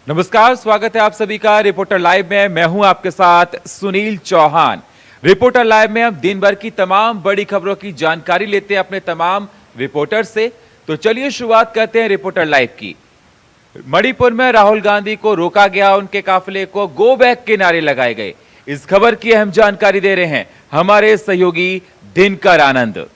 नमस्कार, स्वागत है आप सभी का रिपोर्टर लाइव में। मैं हूं आपके साथ सुनील चौहान। रिपोर्टर लाइव में हम दिन भर की तमाम बड़ी खबरों की जानकारी लेते हैं अपने तमाम रिपोर्टर से। तो चलिए शुरुआत करते हैं रिपोर्टर लाइव की। मणिपुर में राहुल गांधी को रोका गया, उनके काफिले को गो बैक के नारे लगाए गए। इस खबर की अहम जानकारी दे रहे हैं हमारे सहयोगी दिनकर आनंद।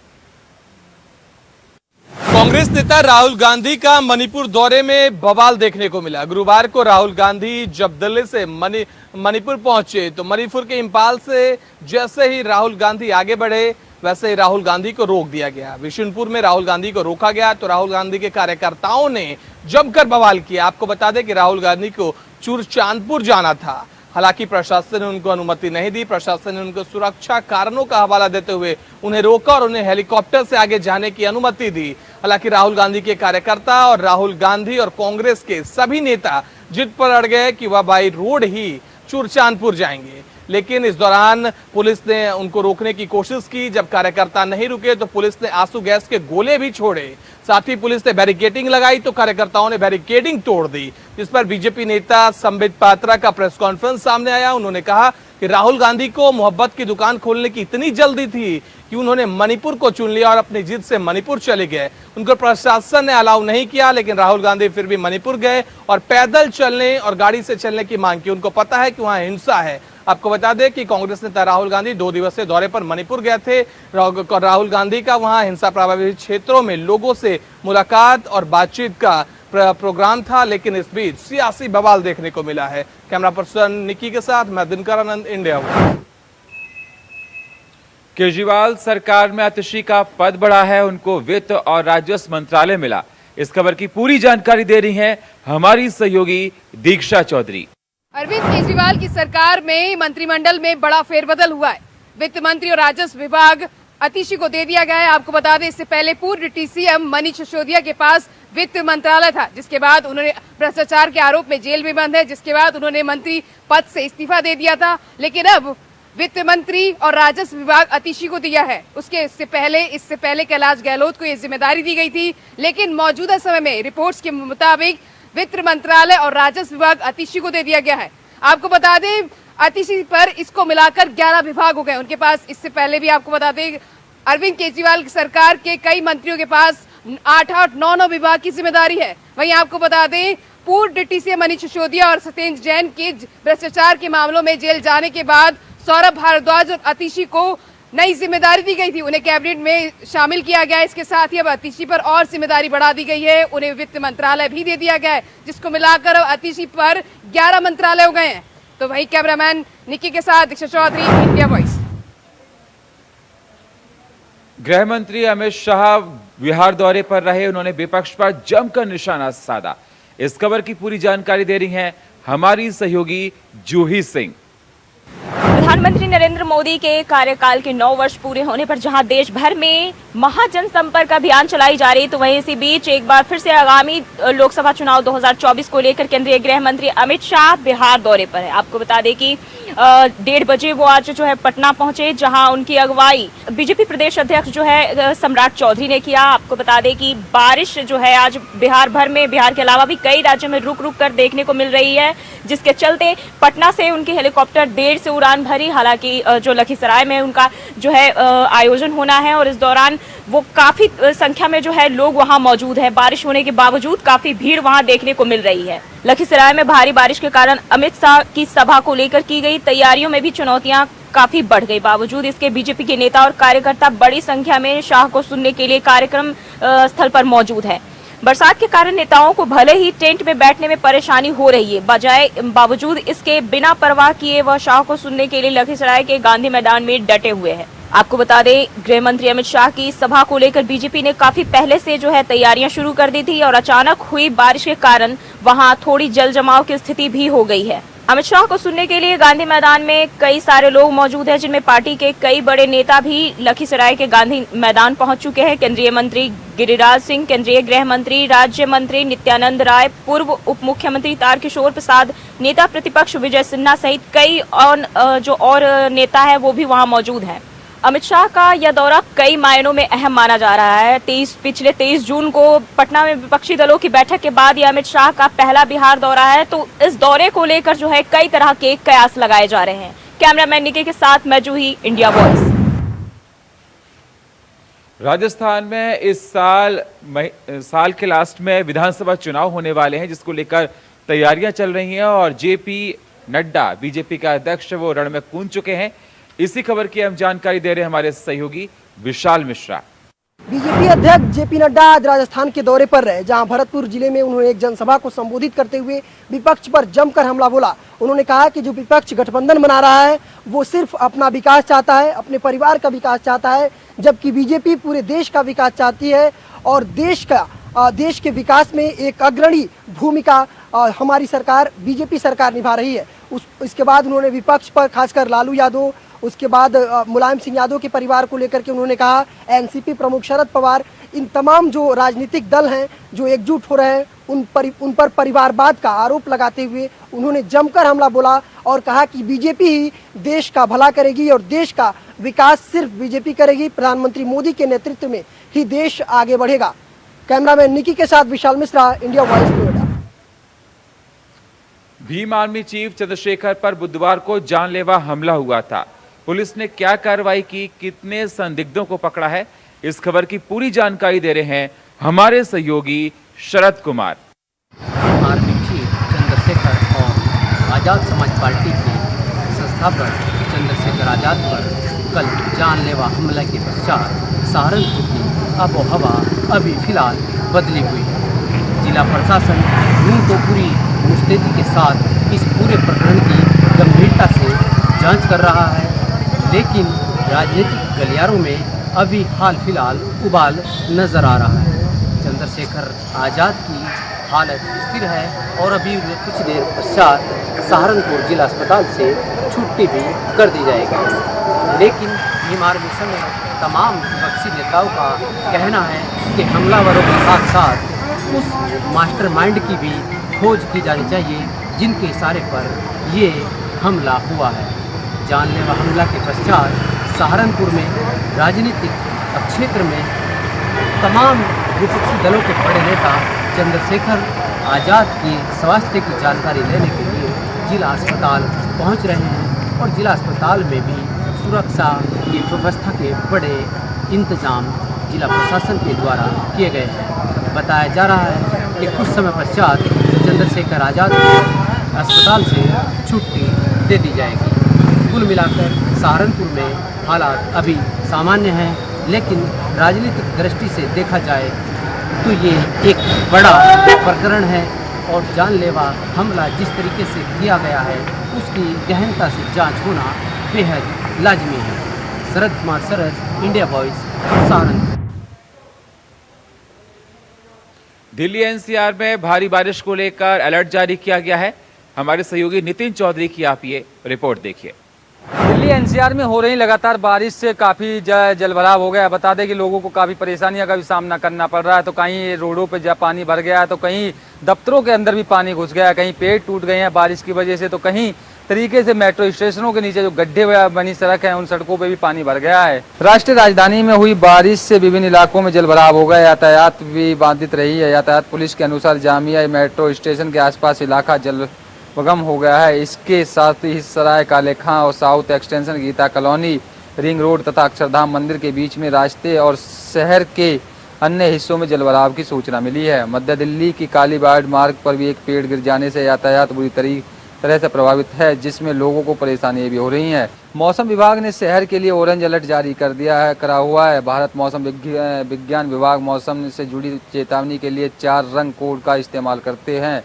कांग्रेस नेता राहुल गांधी का मणिपुर दौरे में बवाल देखने को मिला। गुरुवार को राहुल गांधी जब दिल्ली से मणिपुर पहुंचे तो मणिपुर के इंफाल से जैसे ही राहुल गांधी आगे बढ़े वैसे ही राहुल गांधी को रोक दिया गया। बिशुनपुर में राहुल गांधी को रोका गया तो राहुल गांधी के कार्यकर्ताओं ने जमकर बवाल किया। आपको बता दें कि राहुल गांधी को चूरचांदपुर जाना था, हालांकि प्रशासन ने उनको अनुमति नहीं दी। प्रशासन ने उनको सुरक्षा कारणों का हवाला देते हुए उन्हें रोका और उन्हें हेलीकॉप्टर से आगे जाने की अनुमति दी। हालांकि राहुल गांधी के कार्यकर्ता और राहुल गांधी और कांग्रेस के सभी नेता जिद पर अड़ गए कि वह बाई रोड ही चूरचांदपुर जाएंगे, लेकिन इस दौरान पुलिस ने उनको रोकने की कोशिश की। जब कार्यकर्ता नहीं रुके तो पुलिस ने आंसू गैस के गोले भी छोड़े। साथ ही पुलिस ने बैरिकेडिंग लगाई तो कार्यकर्ताओं ने बैरिकेडिंग तोड़ दी, जिस पर बीजेपी नेता संबित पात्रा का प्रेस कॉन्फ्रेंस सामने आया। उन्होंने कहा कि राहुल गांधी को मोहब्बत की दुकान खोलने की इतनी जल्दी थी कि उन्होंने मणिपुर को चुन लिया और अपनी जिद से मणिपुर चले गए। उनको प्रशासन ने अलाउ नहीं किया, लेकिन राहुल गांधी फिर भी मणिपुर गए और पैदल चलने और गाड़ी से चलने की मांग की। उनको पता है कि वहां हिंसा है। आपको बता दें कि कांग्रेस नेता राहुल गांधी 2 दिवसीय दौरे पर मणिपुर गए थे। राहुल गांधी का वहां हिंसा प्रभावित क्षेत्रों में लोगों से मुलाकात और बातचीत का प्रोग्राम था, लेकिन इस बीच सियासी बवाल देखने को मिला है। कैमरा पर्सन निक्की के साथ मैं दिनकर आनंद, इंडिया। केजरीवाल सरकार में आतिशी का पद बढ़ा है, उनको वित्त और राजस्व मंत्रालय मिला। इस खबर की पूरी जानकारी दे रही हैं हमारी सहयोगी दीक्षा चौधरी। अरविंद केजरीवाल की सरकार में मंत्रिमंडल में बड़ा फेरबदल हुआ है। वित्त मंत्री और राजस्व विभाग आतिशी को दे दिया गया है। आपको बता दें, इससे पहले पूर्व डिप्टी सीएम मनीष सिसोदिया के पास वित्त मंत्रालय था, जिसके बाद उन्होंने भ्रष्टाचार के आरोप में जेल में बंद है, जिसके बाद उन्होंने मंत्री पद से इस्तीफा दे दिया था। लेकिन अब वित्त मंत्री और राजस्व विभाग आतिशी को दिया है। इससे पहले कैलाश गहलोत को यह जिम्मेदारी दी गई थी, लेकिन मौजूदा समय में रिपोर्ट्स के मुताबिक वित्त मंत्रालय और राजस्व विभाग आतिशी को दे दिया गया है। आपको बता दें, आतिशी पर इसको मिलाकर 11 विभाग हो गए उनके पास। इससे पहले भी आपको बता दें, अरविंद केजरीवाल की सरकार के कई मंत्रियों के पास 8-8, 9-9 विभाग की जिम्मेदारी है। वहीं आपको बता दें, पूर्व डिप्टी सीएम मनीष सिसोदिया और सत्येंद्र जैन के भ्रष्टाचार के मामलों में जेल जाने के बाद सौरभ भारद्वाज और आतिशी को नई जिम्मेदारी दी गई थी, उन्हें कैबिनेट में शामिल किया गया। इसके साथ ही अब आतिशी पर और जिम्मेदारी बढ़ा दी गई है, उन्हें वित्त मंत्रालय भी दे दिया गया है, जिसको मिलाकर अब आतिशी पर 11 मंत्रालय हो गए हैं। तो वही कैमरामैन निक्की के साथ दीक्षा चौधरी, इंडिया वॉइस। गृह मंत्री अमित शाह बिहार दौरे पर रहे, उन्होंने विपक्ष पर जमकर निशाना साधा। इस खबर की पूरी जानकारी दे रही हैं हमारी सहयोगी जूही सिंह। प्रधानमंत्री नरेंद्र मोदी के कार्यकाल के 9 वर्ष पूरे होने पर जहां देश भर में महाजनसंपर्क अभियान चलाई जा रही, तो वहीं इसी बीच एक बार फिर से आगामी लोकसभा चुनाव 2024 को लेकर केंद्रीय गृह मंत्री अमित शाह बिहार दौरे पर है। आपको बता दें कि 1:30 बजे वो आज जो है पटना पहुंचे, जहां उनकी अगुवाई बीजेपी प्रदेश अध्यक्ष जो है सम्राट चौधरी ने किया। आपको बता दें कि बारिश जो है आज बिहार भर में, बिहार के अलावा भी कई राज्यों में रुक रुक कर देखने को मिल रही है, जिसके चलते पटना से उनकी हेलीकॉप्टर देर से उड़ान भरी। हालांकि जो लखीसराय में उनका जो है आयोजन होना है और इस दौरान वो काफी संख्या में जो है लोग वहां मौजूद है। बारिश होने के बावजूद काफी भीड़ वहां देखने को मिल रही है। लखीसराय में भारी बारिश के कारण अमित शाह की सभा को लेकर की गई तैयारियों में भी चुनौतियां काफी बढ़ गई। बावजूद इसके बीजेपी के नेता और कार्यकर्ता बड़ी संख्या में शाह को सुनने के लिए कार्यक्रम स्थल पर मौजूद है। बरसात के कारण नेताओं को भले ही टेंट में बैठने में परेशानी हो रही है, बावजूद इसके बिना परवाह किए वह शाह को सुनने के लिए लखीसराय के गांधी मैदान में डटे हुए हैं। आपको बता दें, गृह मंत्री अमित शाह की सभा को लेकर बीजेपी ने काफी पहले से जो है तैयारियां शुरू कर दी थी और अचानक हुई बारिश के कारण वहां थोड़ी जल जमाव की स्थिति भी हो गई है। अमित शाह को सुनने के लिए गांधी मैदान में कई सारे लोग मौजूद हैं, जिनमें पार्टी के कई बड़े नेता भी लखीसराय के गांधी मैदान पहुंच चुके हैं। केंद्रीय मंत्री गिरिराज सिंह, केंद्रीय गृह मंत्री राज्य मंत्री नित्यानंद राय, पूर्व उप मुख्यमंत्री तारकिशोर प्रसाद, नेता प्रतिपक्ष विजय सिन्हा सहित कई और जो और नेता है वो भी वहां मौजूद हैं। अमित शाह का यह दौरा कई मायनों में अहम माना जा रहा है। पिछले 23 जून को पटना में विपक्षी दलों की बैठक के बाद यह अमित शाह का पहला बिहार दौरा है, तो इस दौरे को लेकर जो है कई तरह के कयास लगाए जा रहे हैं। कैमरामैन निकी के साथ मैं जूही, इंडिया वॉइस। राजस्थान में इस साल के लास्ट में विधानसभा चुनाव होने वाले हैं, जिसको लेकर तैयारियां चल रही हैं और जेपी नड्डा बीजेपी का अध्यक्ष वो रण में कूद चुके हैं। इसी खबर की हम जानकारी दे रहे हैं हमारे सहयोगी विशाल मिश्रा। बीजेपी अध्यक्ष जेपी नड्डा आज राजस्थान के दौरे पर रहे, जहां भरतपुर जिले में उन्होंने एक जनसभा को संबोधित करते हुए विपक्ष पर जमकर हमला बोला। उन्होंने कहा कि जो विपक्ष गठबंधन बना रहा है वो सिर्फ अपना विकास चाहता है, अपने परिवार का विकास चाहता है, जबकि बीजेपी पूरे देश का विकास चाहती है और देश के विकास में एक अग्रणी भूमिका हमारी सरकार बीजेपी सरकार निभा रही है। इसके बाद उन्होंने विपक्ष पर खासकर लालू यादव, उसके बाद मुलायम सिंह यादव के परिवार को लेकर के उन्होंने कहा, एनसीपी प्रमुख शरद पवार, इन तमाम जो राजनीतिक दल हैं जो एकजुट हो रहे हैं उन पर परिवारवाद का आरोप लगाते हुए उन्होंने जमकर हमला बोला और कहा कि बीजेपी ही देश का भला करेगी और देश का विकास सिर्फ बीजेपी करेगी। प्रधानमंत्री मोदी के नेतृत्व में ही देश आगे बढ़ेगा। कैमरामैन निकी के साथ Vishal Mishra, India Voice, Noida. Bhim army chief Chandrashekhar पर बुधवार को जानलेवा हमला हुआ था। पुलिस ने क्या कार्रवाई की, कितने संदिग्धों को पकड़ा है, इस खबर की पूरी जानकारी दे रहे हैं हमारे सहयोगी शरद कुमार। आर्मी चीफ चंद्रशेखर और आज़ाद समाज पार्टी के संस्थापक चंद्रशेखर आज़ाद पर कल जानलेवा हमले के पश्चात सहारनपुर की आबोहवा अभी फिलहाल बदली हुई है। जिला प्रशासन यूं तो पूरी मुस्तैदी के साथ इस पूरे प्रकरण की गंभीरता से जांच कर रहा है, लेकिन राजनीतिक गलियारों में अभी हाल फिलहाल उबाल नजर आ रहा है। चंद्रशेखर आज़ाद की हालत स्थिर है और अभी कुछ देर पश्चात सहारनपुर जिला अस्पताल से छुट्टी भी कर दी जाएगी। लेकिन भीम आर्मी समेत तमाम विपक्षी नेताओं का कहना है कि हमलावरों के साथ साथ उस मास्टरमाइंड की भी खोज की जानी चाहिए जिनके इशारे पर ये हमला हुआ है। जानलेवा हमला के पश्चात सहारनपुर में राजनीतिक क्षेत्र में तमाम विपक्षी दलों के बड़े नेता चंद्रशेखर आज़ाद की स्वास्थ्य की जानकारी लेने के लिए जिला अस्पताल पहुंच रहे हैं और जिला अस्पताल में भी सुरक्षा की व्यवस्था के बड़े इंतजाम जिला प्रशासन के द्वारा किए गए हैं। बताया जा रहा है कि कुछ समय पश्चात चंद्रशेखर आज़ाद को अस्पताल से छुट्टी दे दी जाएगी। कुल मिलाकर सहारनपुर में हालात अभी सामान्य हैं, लेकिन राजनीतिक दृष्टि से देखा जाए तो ये एक बड़ा प्रकरण है और जानलेवा हमला जिस तरीके से किया गया है उसकी गहनता से जांच होना बेहद लाजमी है। Sharad Kumar Saraj, India Voice, Saharanpur. Delhi NCR में भारी बारिश को लेकर अलर्ट जारी किया गया है। हमारे सहयोगी नितिन चौधरी की आप ये रिपोर्ट देखिए। दिल्ली एनसीआर में हो रही लगातार बारिश से काफ़ी जलभराव हो गया। बता दें कि लोगों को काफ़ी परेशानियों का भी सामना करना पड़ रहा है। तो कहीं रोडों पे पानी भर गया है, तो कहीं दफ्तरों के अंदर भी पानी घुस गया है, कहीं पेड़ टूट गए हैं बारिश की वजह से, तो कहीं तरीके से मेट्रो स्टेशनों के नीचे जो गड्ढे बनी सड़क है उन सड़कों पे भी पानी भर गया है। राष्ट्रीय राजधानी में हुई बारिश से विभिन्न इलाकों में जलभराव हो गया। यातायात भी बाधित रही है। यातायात पुलिस के अनुसार जामिया मेट्रो स्टेशन के आसपास इलाका जलमग्न हो गया है। इसके साथ ही सराय काले खां और South Extension, Geeta Colony, Ring Road तथा अक्षरधाम मंदिर के बीच में रास्ते और शहर के अन्य हिस्सों में जलभराव की सूचना मिली है। मध्य दिल्ली की कालीबाड़ मार्ग पर भी एक पेड़ गिर जाने से यातायात बुरी तरह से प्रभावित है, जिसमें लोगों को परेशानियां भी हो रही हैं। मौसम विभाग ने शहर के लिए ऑरेंज अलर्ट जारी करा हुआ है। भारत मौसम विज्ञान विभाग मौसम से जुड़ी चेतावनी के लिए 4 रंग कोड का इस्तेमाल करते हैं,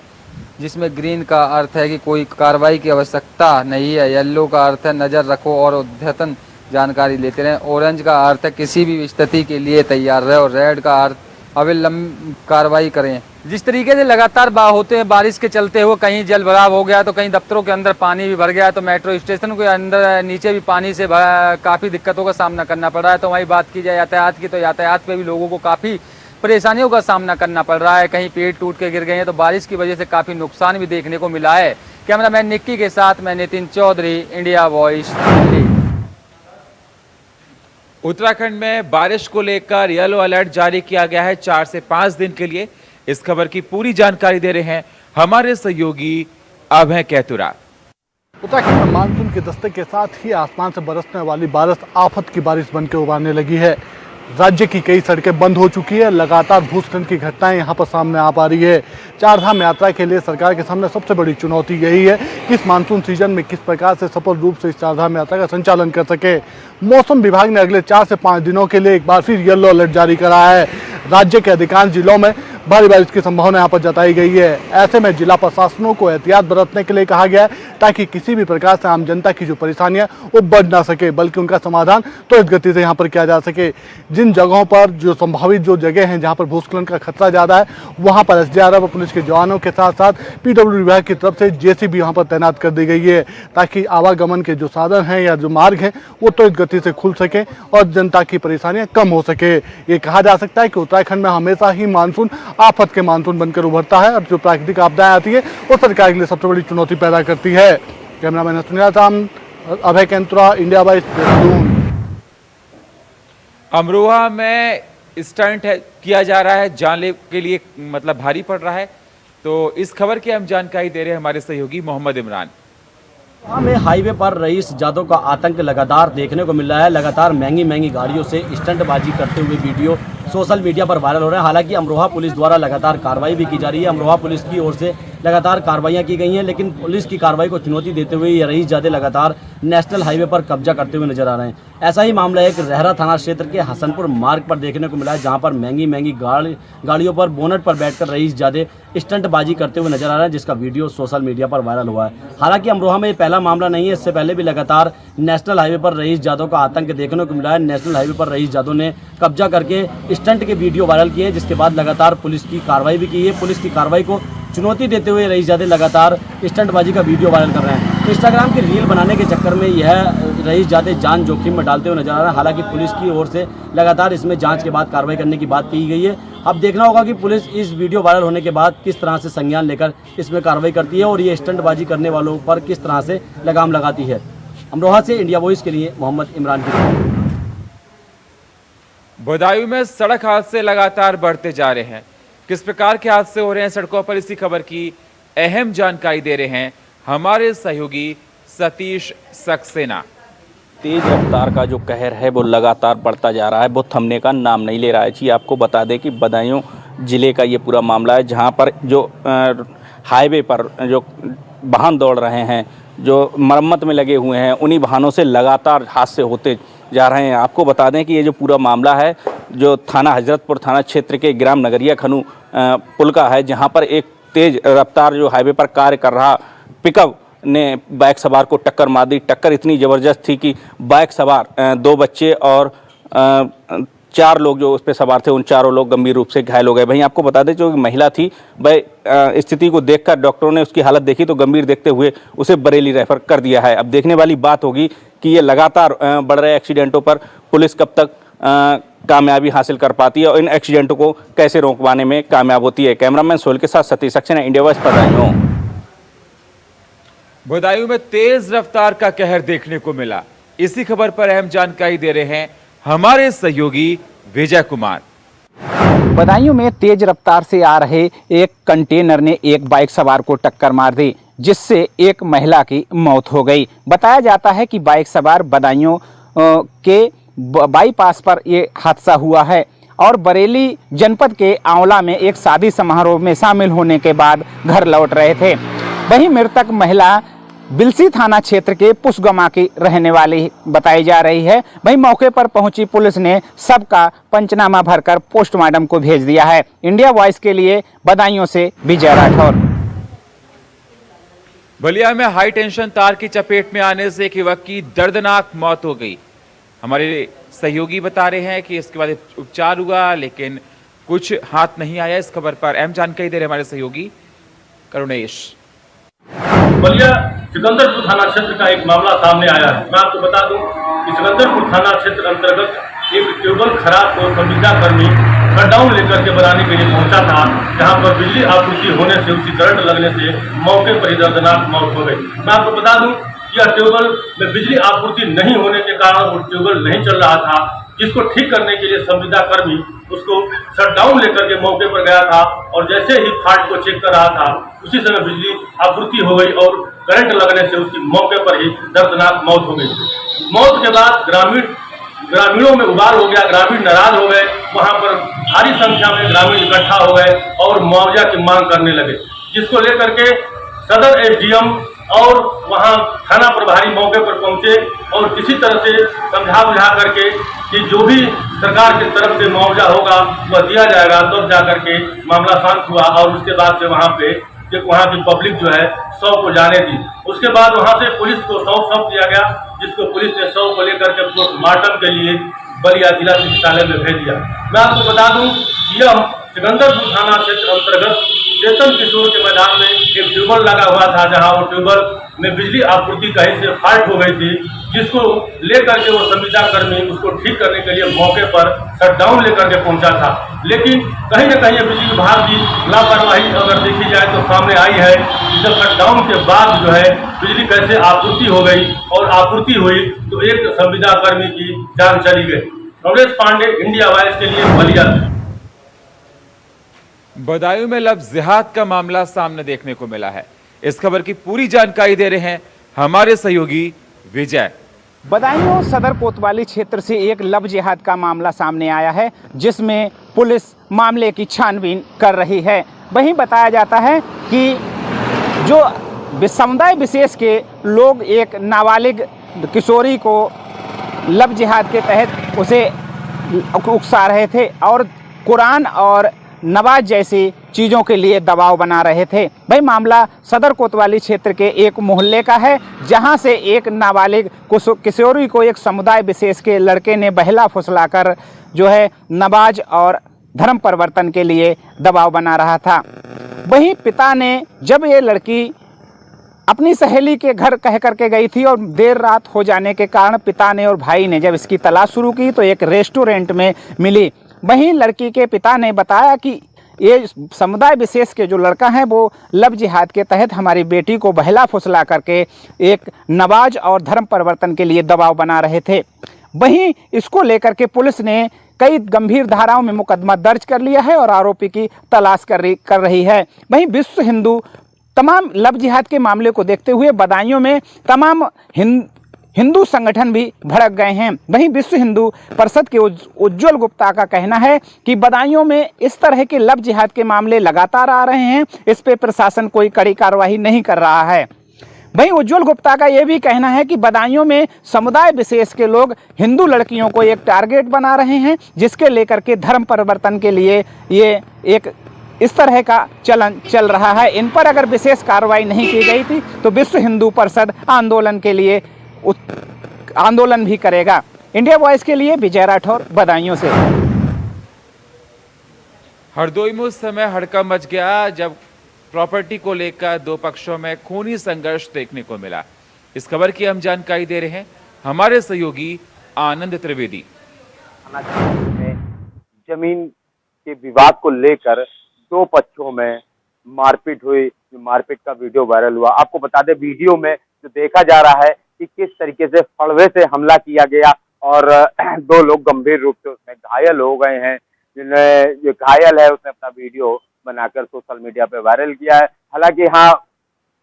जिसमें ग्रीन का अर्थ है कि कोई कार्रवाई की आवश्यकता नहीं है, येलो का अर्थ है नज़र रखो और अद्यतन जानकारी लेते रहें, ऑरेंज का अर्थ है किसी भी स्थिति के लिए तैयार रहे और रेड का अर्थ अविलंब कार्रवाई करें। जिस तरीके से लगातार होते हैं बारिश के चलते हुए कहीं जलभराव हो गया, तो कहीं दफ्तरों के अंदर पानी भी भर गया, तो मेट्रो स्टेशन के अंदर नीचे भी पानी से काफ़ी दिक्कतों का सामना करना पड़ रहा है। तो वहीं बात की जाए यातायात की, तो यातायात पे भी लोगों को काफ़ी परेशानियों का सामना करना पड़ रहा है। कहीं पेड़ टूट के गिर गए हैं, तो बारिश की वजह से काफ़ी नुकसान भी देखने को मिला है। कैमरामैन निक्की के साथ मैं नितिन चौधरी, इंडिया वॉइस, दिल्ली। उत्तराखंड में बारिश को लेकर येलो अलर्ट जारी किया गया है 4 से 5 दिन के लिए। इस खबर की पूरी जानकारी दे रहे हैं हमारे सहयोगी अभय कैतुरा। उत्तराखंड में मानसून के दस्तक के साथ ही आसमान से बरसने वाली बारिश आफत की बारिश बनकर उबारने लगी है। राज्य की कई सड़कें बंद हो चुकी है। लगातार भूस्खलन की घटनाएं यहां पर सामने आ पा रही है। चारधाम यात्रा के लिए सरकार के सामने सबसे बड़ी चुनौती यही है कि इस मानसून सीजन में किस प्रकार से सफल रूप से इस चारधाम यात्रा का संचालन कर सके। मौसम विभाग ने अगले 4 से 5 दिनों के लिए एक बार फिर येलो अलर्ट जारी करा है। राज्य के अधिकांश जिलों में भारी बारिश की संभावना यहाँ पर जताई गई है। ऐसे में जिला प्रशासनों को एहतियात बरतने के लिए कहा गया है ताकि किसी भी प्रकार से आम जनता की जो परेशानियां वो बढ़ ना सके, बल्कि उनका समाधान त्वरित गति से यहाँ पर किया जा सके। जिन जगहों पर जो संभावित जो जगह हैं जहाँ पर भूस्खलन का खतरा ज़्यादा है, वहाँ पर SDRF और पुलिस के जवानों के साथ साथ PWD विभाग की तरफ से JCB यहाँ पर तैनात कर दी गई है ताकि आवागमन के जो साधन हैं या जो मार्ग हैं वो त्वरित गति से खुल सकें और जनता की परेशानियाँ कम हो सके। ये कहा जा सकता है कि उत्तराखंड में हमेशा ही मानसून आफत के मानसून बनकर उभरता है और जो प्राकृतिक आपदाएं आती है वो सरकार के लिए सबसे बड़ी चुनौती पैदा करती है। कैमरामैन सुनील राम, अभय कैंतुरा, इंडिया वाइस, देहरादून। अमरोहा में स्टंट किया जा रहा है, जानलेवा के लिए मतलब भारी पड़ रहा है। तो इस खबर की हम जानकारी दे रहे हैं हमारे सहयोगी मोहम्मद इमरान। में हाईवे पर रईस जादव का आतंक लगातार देखने को मिल रहा है। लगातार महंगी गाड़ियों से स्टंटबाजी करते हुए वीडियो सोशल मीडिया पर वायरल हो रहे हैं। हालांकि अमरोहा पुलिस द्वारा लगातार कार्रवाई भी की जा रही है। अमरोहा पुलिस की ओर से लगातार कार्रवाइयाँ की गई हैं, लेकिन पुलिस की कार्रवाई को चुनौती देते हुए ये रईस जादव लगातार नेशनल हाईवे पर कब्जा करते हुए नजर आ रहे हैं। ऐसा ही मामला एक रहरा थाना क्षेत्र के हसनपुर मार्ग पर देखने को मिला है, जहां पर महंगी गाड़ियों पर बोनट पर बैठकर रईस जादव स्टंटबाजी करते हुए नजर आ रहा है, जिसका वीडियो सोशल मीडिया पर वायरल हुआ है। हालांकि अमरोहा में ये पहला मामला नहीं है, इससे पहले भी लगातार नेशनल हाईवे पर रईस जादव का आतंक देखने को मिला है। नेशनल हाईवे पर रईस जादव ने कब्जा करके स्टंट के वीडियो वायरल किए हैं, जिसके बाद लगातार पुलिस की कार्रवाई भी की है। पुलिस की कार्रवाई को चुनौती देते हुए रईस जादव लगातार स्टंटबाजी का वीडियो वायरल कर रहे हैं। इंस्टाग्राम की रील बनाने के चक्कर में यह रईस जादव जान जोखिम में डालते हुए नजर आ रहा है। हालांकि पुलिस की ओर से लगातार इसमें जांच के बाद कार्रवाई करने की बात की गई है। अब देखना होगा कि पुलिस इस वीडियो वायरल होने के बाद किस तरह से संज्ञान लेकर इसमें कार्रवाई करती है और ये स्टंटबाजी करने वालों पर किस तरह से लगाम लगाती है। अमरोहा से इंडिया वॉइस के लिए मोहम्मद इमरान की रिपोर्ट। बदायूं में सड़क हादसे लगातार बढ़ते जा रहे हैं। किस प्रकार के हादसे हो रहे हैं सड़कों पर, इसी खबर की अहम जानकारी दे रहे हैं हमारे सहयोगी सतीश सक्सेना। तेज रफ्तार का जो कहर है वो लगातार बढ़ता जा रहा है, वो थमने का नाम नहीं ले रहा है। जी आपको बता दें कि बदायूं ज़िले का ये पूरा मामला है, जहां पर जो हाईवे पर जो वाहन दौड़ रहे हैं, जो मरम्मत में लगे हुए हैं, उन्हीं वाहनों से लगातार हादसे होते जा रहे हैं। आपको बता दें कि ये जो पूरा मामला है जो थाना हजरतपुर थाना क्षेत्र के ग्राम नगरिया खनू पुल का है, जहाँ पर एक तेज रफ्तार जो हाईवे पर कार्य कर रहा पिकअप ने बाइक सवार को टक्कर मार दी। टक्कर इतनी ज़बरदस्त थी कि बाइक सवार 2 बच्चे और 4 लोग जो उस पर सवार थे, उन चारों लोग गंभीर रूप से घायल हो गए। वहीं आपको बता दें जो महिला थी वह स्थिति को देखकर डॉक्टरों ने उसकी हालत देखी तो गंभीर देखते हुए उसे बरेली रेफर कर दिया है। अब देखने वाली बात होगी कि ये लगातार बढ़ रहे एक्सीडेंटों पर पुलिस कब तक कामयाबी हासिल कर पाती है और इन एक्सीडेंटों को कैसे रोकवाने में कामयाब होती है। कैमरामैन सोहेल के साथ सतीश सक्सेना, इंडिया वॉइस, बदायूं। बदायूं में तेज रफ्तार का कहर देखने को मिला। इसी खबर पर अहम जानकारी दे रहे हैं हमारे सहयोगी विजय कुमार। बदायूं में तेज रफ्तार से आ रहे एक कंटेनर ने एक बाइक सवार को टक्कर मार दी, जिससे एक महिला की मौत हो गई। बताया जाता है कि बाइक सवार बदायूं के बाईपास पर ये हादसा हुआ है और बरेली जनपद के आंवला में एक शादी समारोह में शामिल होने के बाद घर लौट रहे थे। वहीं मृतक महिला बिलसी थाना क्षेत्र के पुष्गमा की रहने वाली बताई जा रही है। वहीं मौके पर पहुंची पुलिस ने सबका पंचनामा भरकर पोस्टमार्टम को भेज दिया है। इंडिया वॉइस के लिए बदायूं से विजय राठौर। बलिया में हाई टेंशन तार की चपेट में आने से एक युवक की दर्दनाक मौत हो गई। हमारे सहयोगी बता रहे हैं कि इसके बाद उपचार हुआ लेकिन कुछ हाथ नहीं आया। इस खबर पर अहम जानकारी दे रहे हमारे सहयोगी करुणेश। बलिया सिकंदरपुर थाना क्षेत्र का एक मामला सामने आया है। मैं आपको बता दूं कि सिकंदरपुर थाना क्षेत्र अंतर्गत एक ट्यूबवेल खराब को संविदा कर्मी शटडाउन लेकर के बनाने के लिए पहुंचा था, जहां पर बिजली आपूर्ति होने से उसकी करंट लगने से मौके पर ही दर्दनाक मौत हो गई। मैं आपको बता दूं कि यह ट्यूबवेल में बिजली आपूर्ति नहीं होने के कारण वो ट्यूबवेल नहीं चल रहा था। जिसको ठीक करने के लिए संविदा कर्मी उसको शटडाउन लेकर के मौके पर गया था और जैसे ही फाल्ट को चेक कर रहा था उसी समय बिजली आपूर्ति हो गई और करंट लगने से उसकी मौके पर ही दर्दनाक मौत हो गई। मौत के बाद ग्रामीणों में उबाल हो गया, ग्रामीण नाराज हो गए, वहां पर भारी संख्या में ग्रामीण इकट्ठा हो गए और मुआवजा की मांग करने लगे, जिसको लेकर के सदर एसडीएम और वहां थाना प्रभारी मौके पर पहुंचे और किसी तरह से समझा बुझा करके कि जो भी सरकार की तरफ से मुआवजा होगा वह दिया जाएगा, तब जा करके मामला शांत हुआ और उसके बाद से वहाँ की पब्लिक जो है शव को जाने दी। उसके बाद वहाँ से पुलिस को सौंप दिया गया, जिसको पुलिस ने शव को लेकर के पोस्टमार्टम के लिए बलिया जिला चिकित्सालय में भेज दिया। मैं आपको बता दूं कि यह सिकंदरपुर थाना क्षेत्र अंतर्गत चेतन किशोर के मैदान में एक ट्यूबवेल लगा हुआ था, जहां वो ट्यूबवेल में बिजली आपूर्ति कहीं से फाल्ट हो गई थी, जिसको लेकर के वो संविदा कर्मी उसको ठीक करने के लिए मौके पर शटडाउन लेकर के पहुंचा था। लेकिन कहीं न कहीं बिजली विभाग की लापरवाही अगर देखी जाए तो सामने आई है कि जब शटडाउन के बाद जो है बिजली कैसे आपूर्ति हो गई और आपूर्ति हुई तो एक संविदा कर्मी की जान चली गई। कमलेश पांडे, इंडिया वॉइस के लिए बलिया। बदायूं में लफ्ज जिहाद का मामला सामने देखने को मिला है। इस खबर की पूरी जानकारी दे रहे हैं हमारे सहयोगी विजय। बदायूं सदर कोतवाली क्षेत्र से एक लव जिहाद का मामला सामने आया है, जिसमें पुलिस मामले की छानबीन कर रही है। वहीं बताया जाता है कि जो समुदाय विशेष के लोग एक नाबालिग किशोरी को लव जिहाद के तहत उसे उकसा रहे थे और कुरान और नमाज जैसी चीज़ों के लिए दबाव बना रहे थे। भाई मामला सदर कोतवाली क्षेत्र के एक मोहल्ले का है, जहां से एक नाबालिग किशोरी को एक समुदाय विशेष के लड़के ने बहला फुसलाकर जो है नमाज और धर्म परिवर्तन के लिए दबाव बना रहा था। वहीं पिता ने जब ये लड़की अपनी सहेली के घर कह करके गई थी और देर रात हो जाने के कारण पिता ने और भाई ने जब इसकी तलाश शुरू की तो एक रेस्टोरेंट में मिली। वहीं लड़की के पिता ने बताया कि ये समुदाय विशेष के जो लड़का है वो लव जिहाद के तहत हमारी बेटी को बहला फुसला करके एक नमाज और धर्म परिवर्तन के लिए दबाव बना रहे थे। वहीं इसको लेकर के पुलिस ने कई गंभीर धाराओं में मुकदमा दर्ज कर लिया है और आरोपी की तलाश कर रही है। वहीं विश्व हिंदू तमाम लव जिहाद के मामले को देखते हुए बदायूं में तमाम हिंदू संगठन भी भड़क गए हैं। वहीं विश्व हिंदू परिषद के उज्जवल गुप्ता का कहना है कि बदायूं में इस तरह के लव जिहाद के मामले लगातार आ रहे हैं, इस पे प्रशासन कोई कड़ी कार्रवाई नहीं कर रहा है। वहीं उज्जवल गुप्ता का यह भी कहना है कि बदायूं में समुदाय विशेष के लोग हिंदू लड़कियों को एक टारगेट बना रहे हैं, जिसके लेकर के धर्म परिवर्तन के लिए ये एक इस तरह का चलन चल रहा है। इन पर अगर विशेष कार्रवाई नहीं की गई थी तो विश्व हिंदू परिषद आंदोलन के लिए आंदोलन भी करेगा। इंडिया वॉइस के लिए विजय राठौर, बदायूं से। हरदोई में उस समय हड़कंप मच गया जब प्रॉपर्टी को लेकर दो पक्षों में खूनी संघर्ष देखने को मिला। इस खबर की हम जानकारी दे रहे हैं हमारे सहयोगी आनंद त्रिवेदी। जमीन के विवाद को लेकर दो पक्षों में मारपीट हुई, मारपीट का वीडियो वायरल हुआ। आपको बता दें, वीडियो में जो देखा जा रहा है कि किस तरीके से फड़वे से हमला किया गया और दो लोग गंभीर रूप से उसमें घायल हो गए हैं। जिन्हें जो घायल है उसने अपना वीडियो बनाकर सोशल मीडिया पे वायरल किया है। हालांकि हाँ,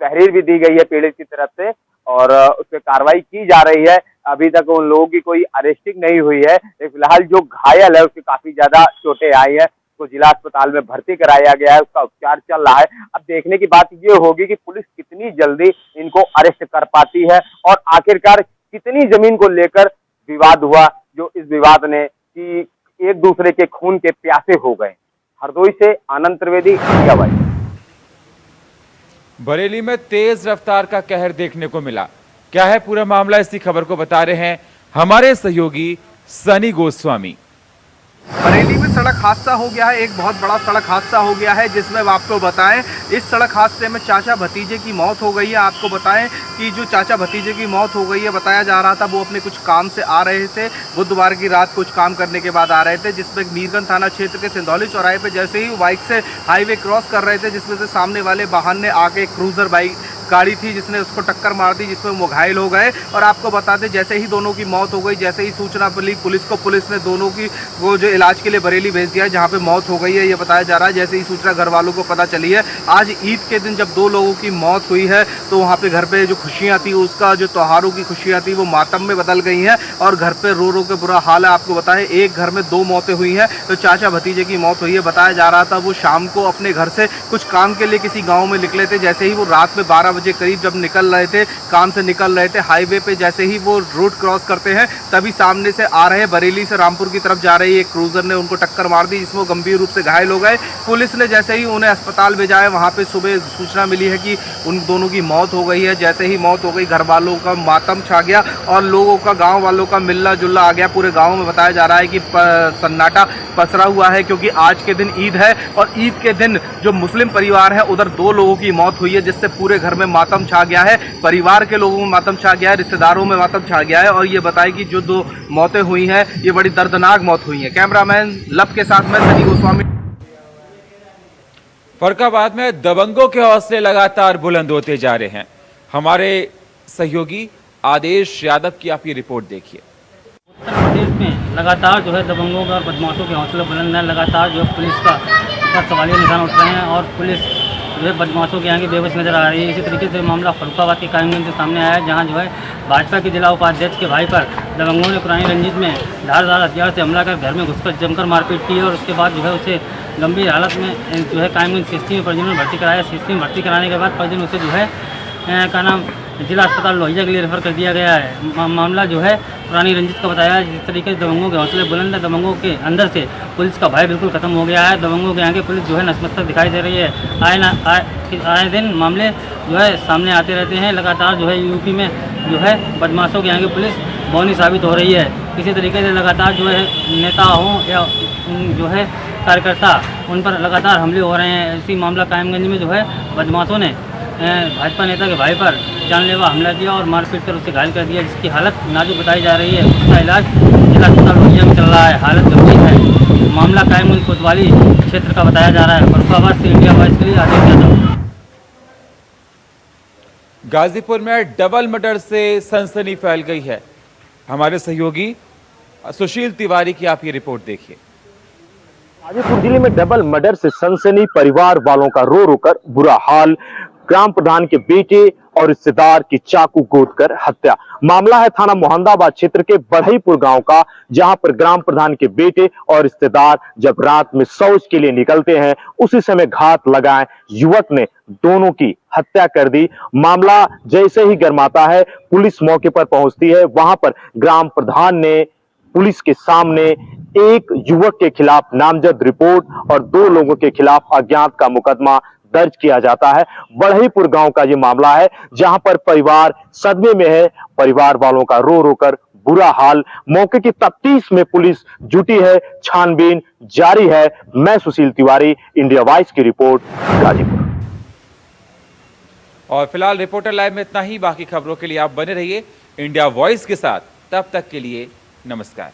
तहरीर भी दी गई है पीड़ित की तरफ से और उस पर कार्रवाई की जा रही है। अभी तक उन लोगों की कोई अरेस्टिंग नहीं हुई है। फिलहाल जो घायल है उसकी काफी ज्यादा चोटें आई है, उसको जिला अस्पताल में भर्ती कराया गया है, उसका उपचार चल रहा है। अब देखने की बात ये होगी कि पुलिस कितनी जल्दी इनको अरेस्ट कर पाती है और आखिरकार कितनी जमीन को लेकर विवाद हुआ, जो इस विवाद ने कि एक दूसरे के खून के प्यासे हो गए। हरदोई से आनंद त्रिवेदी, इंडिया वॉइस। बरेली में तेज रफ्तार का कहर देखने को मिला। क्या है पूरा मामला, इसी खबर को बता रहे हैं हमारे सहयोगी सनी गोस्वामी। बरेली में सड़क हादसा हो गया है, एक बहुत बड़ा सड़क हादसा हो गया है, जिसमें आपको बताएं इस सड़क हादसे में चाचा भतीजे की मौत हो गई है। आपको बताएं कि जो चाचा भतीजे की मौत हो गई है, बताया जा रहा था वो अपने कुछ काम से आ रहे थे, बुधवार की रात कुछ काम करने के बाद आ रहे थे, जिसमें मीरगंज थाना क्षेत्र के सिंधौली चौराहे पे जैसे ही बाइक से हाईवे क्रॉस कर रहे थे, जिसमें से सामने वाले वाहन ने आके क्रूजर बाइक गाड़ी थी जिसने उसको टक्कर मार दी, जिसमें वो घायल हो गए। और आपको बता दें जैसे ही दोनों की मौत हो गई, जैसे ही सूचना मिली पुलिस को, पुलिस ने दोनों की वो जो इलाज के लिए बरेली भेज दिया जहाँ पे मौत हो गई है, ये बताया जा रहा है। जैसे ही सूचना घर वालों को पता चली है, आज ईद के दिन जब 2 लोगों की मौत हुई है तो वहाँ पे घर पे जो खुशियाँ थी, उसका जो त्योहारों की खुशियाँ थी वो मातम में बदल गई हैं और घर पे रो रो के बुरा हाल है। आपको बताएं एक घर में 2 मौतें हुई हैं, तो चाचा भतीजे की मौत हुई है। बताया जा रहा था वो शाम को अपने घर से कुछ काम के लिए किसी गाँव में निकले थे। जैसे ही वो रात में 12 बजे करीब जब निकल रहे थे, काम से निकल रहे थे, हाईवे पे जैसे ही वो रोड क्रॉस करते हैं तभी सामने से आ रहे बरेली से रामपुर की तरफ जा रही एक क्रूजर ने उनको टक्कर मार दी, जिसमें गंभीर रूप से घायल हो गए। पुलिस ने जैसे ही उन्हें अस्पताल भेजा है, वहाँ पे सुबह सूचना मिली है कि उन दोनों की मौत हो गई है। जैसे ही मौत हो गई, घर वालों का मातम छा गया और लोगों का, गाँव वालों का मिलना जुलना आ गया। पूरे गाँव में बताया जा रहा है कि सन्नाटा पसरा हुआ है, क्योंकि आज के दिन ईद है और ईद के दिन जो मुस्लिम परिवार है उधर 2 लोगों की मौत हुई है, जिससे पूरे घर में मातम छा गया है। परिवार के लोगों में मातम छा गया है, रिश्तेदारों में मातम छा गया है। और ये बताएं कि जो 2 मौतें हुई हैं ये बड़ी दर्दनाक मौत हुई हैं। कैमरामैन लब के साथ मैं सनी गोस्वामी। फर्रुखाबाद में दबंगों के हौसले लगातार बुलंद होते जा रहे हैं। हमारे सहयोगी आदेश यादव की आप ये रिपोर्ट देखिए। उत्तर प्रदेश में लगातार जो है दबंगों का, बदमाशों के हौसले बुलंद हैं। लगातार जो है पुलिस का सवालिया निशान उठ रहे हैं और पुलिस जो है बदमाशों के आगे बेबस नजर आ रही है। इसी तरीके से मामला फर्रुखाबाद के कायमगंज से सामने आया है, जहां जो है भाजपा के जिला उपाध्यक्ष के भाई पर दबंगों ने पुरानी रंजिश में धारदार हथियार से हमला कर घर में घुसकर जमकर मारपीट की है और उसके बाद जो है उसे गंभीर हालत में जो है कायमगंज सीएचसी में परिजनों ने भर्ती कराया। सीएचसी में भर्ती कराने के बाद परिजन उसे जो है का नाम जिला अस्पताल लोहिया के लिए रेफर कर दिया गया है। मामला जो है पुरानी रंजिश का बताया। जिस तरीके से दबंगों के हौसले बुलंद है, दबंगों के अंदर से पुलिस का भय बिल्कुल खत्म हो गया है। दबंगों के आगे पुलिस जो है नतमस्तक दिखाई दे रही है। आए दिन मामले जो है सामने आते रहते हैं। लगातार जो है यूपी में जो है बदमाशों के आगे पुलिस बौनी साबित हो रही है। इसी तरीके से लगातार जो है नेता हों या जो है कार्यकर्ता, उन पर लगातार हमले हो रहे हैं। इसी मामला कायमगंज में जो है बदमाशों ने भाजपा नेता के भाई पर जानलेवा हमला किया और मारपीट कर उसे घायल कर दिया, जिसकी हालत नाजुक बताई जा रही है। उसका इलाज जिला अस्पताल लोहिया में चल रहा है, हालत गंभीर है। मामला कायमगंज कोतवाली क्षेत्र का बताया जा रहा है। फर्रुखाबाद से इंडिया वॉइस के लिए आदेश यादव। गाजीपुर में डबल मर्डर से सनसनी फैल गई है। हमारे सहयोगी सुशील तिवारी की आप ये रिपोर्ट देखिए। गाजीपुर जिले में डबल मर्डर से सनसनी, परिवार वालों का रो रो कर बुरा हाल। ग्राम प्रधान के बेटे और रिश्तेदार की चाकू गोदकर हत्या। मामला है थाना मोहम्मदाबाद क्षेत्र के बढ़ईपुर गांव का, जहां पर ग्राम प्रधान के बेटे और रिश्तेदार जब रात में शौच के लिए निकलते हैं, उसी समय घात लगाए युवक ने दोनों की हत्या कर दी। मामला जैसे ही गर्माता है, पुलिस मौके पर पहुंचती है। वहां पर ग्राम प्रधान ने पुलिस के सामने एक युवक के खिलाफ नामजद रिपोर्ट और 2 लोगों के खिलाफ अज्ञात का मुकदमा दर्ज किया जाता है। बढ़ईपुर गांव का ये मामला है, जहां पर परिवार सदमे में है। परिवार वालों का रो रो कर बुरा हाल। मौके की तफ्तीश में पुलिस जुटी है, छानबीन जारी है। मैं सुशील तिवारी, इंडिया वॉइस की रिपोर्ट, गाजीपुर। और फिलहाल रिपोर्टर लाइव में इतना ही। बाकी खबरों के लिए आप बने रहिए इंडिया वॉइस के साथ। तब तक के लिए नमस्कार।